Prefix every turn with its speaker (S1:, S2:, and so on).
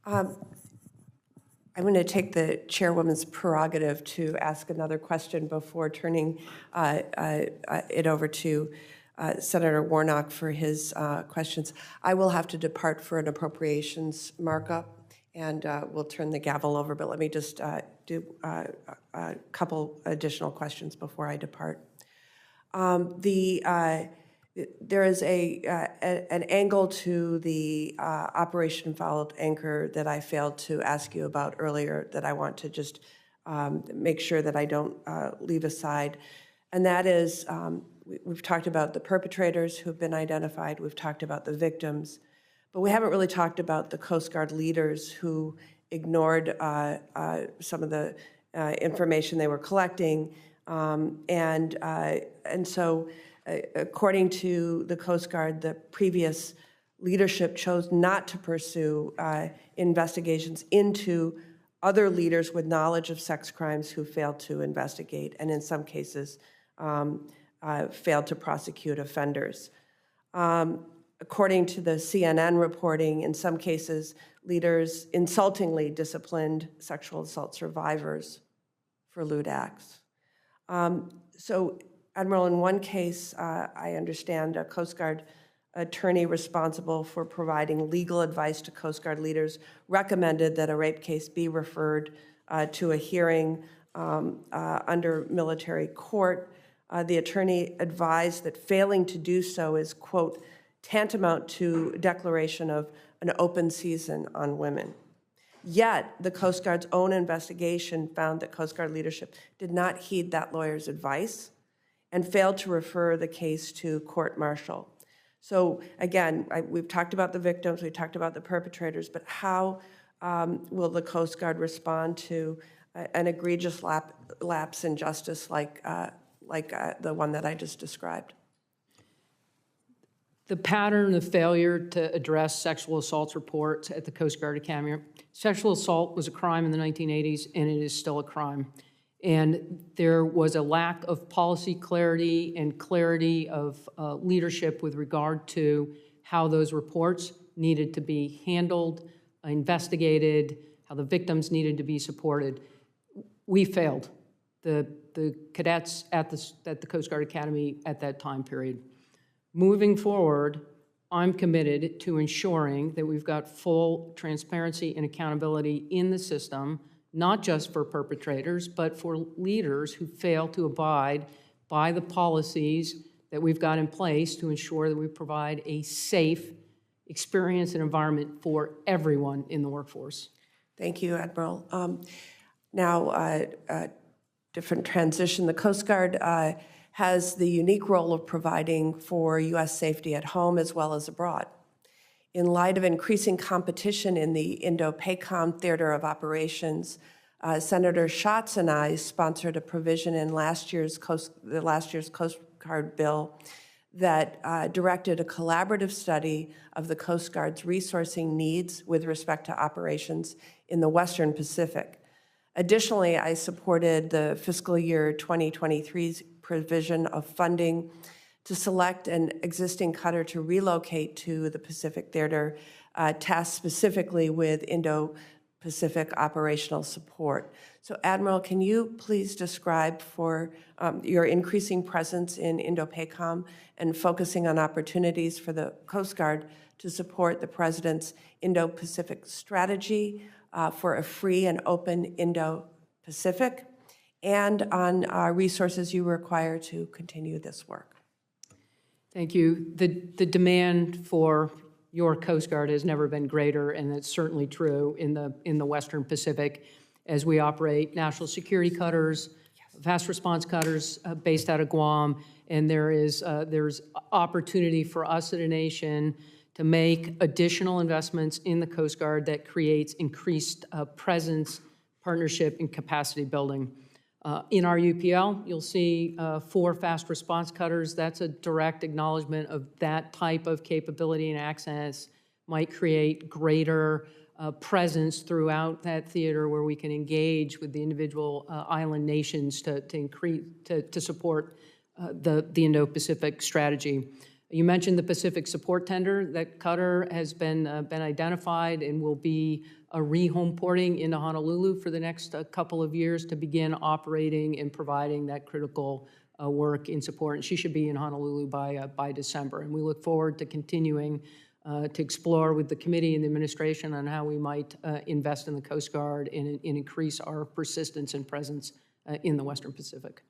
S1: I'm going to take the chairwoman's prerogative to ask another question before turning it over to Senator Warnock for his questions. I will have to depart for an appropriations markup, and we'll turn the gavel over, but let me just do a couple additional questions before I depart. There is an angle to the Operation Fouled Anchor that I failed to ask you about earlier that I want to just make sure that I don't leave aside. And that is, we've talked about the perpetrators who have been identified, we've talked about the victims, but we haven't really talked about the Coast Guard leaders who ignored some of the information they were collecting. And so, according to the Coast Guard, the previous leadership chose not to pursue investigations into other leaders with knowledge of sex crimes who failed to investigate, and in some cases failed to prosecute offenders. According to the CNN reporting, in some cases, leaders insultingly disciplined sexual assault survivors for lewd acts. So, Admiral, in one case, I understand a Coast Guard attorney responsible for providing legal advice to Coast Guard leaders recommended that a rape case be referred to a hearing under military court. The attorney advised that failing to do so is, quote, tantamount to declaration of an open season on women. Yet, the Coast Guard's own investigation found that Coast Guard leadership did not heed that lawyer's advice and failed to refer the case to court-martial. So again, we've talked about the victims, we've talked about the perpetrators, but how will the Coast Guard respond to an egregious lapse in justice like the one that I just described?
S2: The pattern of failure to address sexual assaults reports at the Coast Guard Academy. Sexual assault was a crime in the 1980s, and it is still a crime. And there was a lack of policy clarity and clarity of leadership with regard to how those reports needed to be handled, investigated, how the victims needed to be supported. We failed, the cadets at the Coast Guard Academy at that time period. Moving forward, I'm committed to ensuring that we've got full transparency and accountability in the system, not just for perpetrators, but for leaders who fail to abide by the policies that we've got in place to ensure that we provide a safe experience and environment for everyone in the workforce.
S1: Thank you, Admiral. Now, different transition. The Coast Guard has the unique role of providing for U.S. safety at home as well as abroad. In light of increasing competition in the Indo-Pacific theater of operations, Senator Schatz and I sponsored a provision in the last year's Coast Guard bill that directed a collaborative study of the Coast Guard's resourcing needs with respect to operations in the Western Pacific. Additionally, I supported the fiscal year 2023's provision of funding to select an existing cutter to relocate to the Pacific Theater, tasked specifically with Indo-Pacific operational support. So, Admiral, can you please describe for your increasing presence in Indo-PACOM and focusing on opportunities for the Coast Guard to support the President's Indo-Pacific strategy for a free and open Indo-Pacific, and on resources you require to continue this work?
S2: Thank you. The demand for your Coast Guard has never been greater, and that's certainly true in the Western Pacific as we operate national security cutters, fast response cutters based out of Guam, and there's opportunity for us as a nation to make additional investments in the Coast Guard that creates increased presence, partnership, and capacity building. In our UPL, you'll see 4 fast response cutters. That's a direct acknowledgement of that type of capability and access might create greater presence throughout that theater where we can engage with the individual island nations to support the Indo-Pacific strategy. You mentioned the Pacific support tender. That cutter has been identified and will be re-home porting into Honolulu for the next couple of years to begin operating and providing that critical work in support. And she should be in Honolulu by December. And we look forward to continuing to explore with the committee and the administration on how we might invest in the Coast Guard and increase our persistence and presence in the Western Pacific.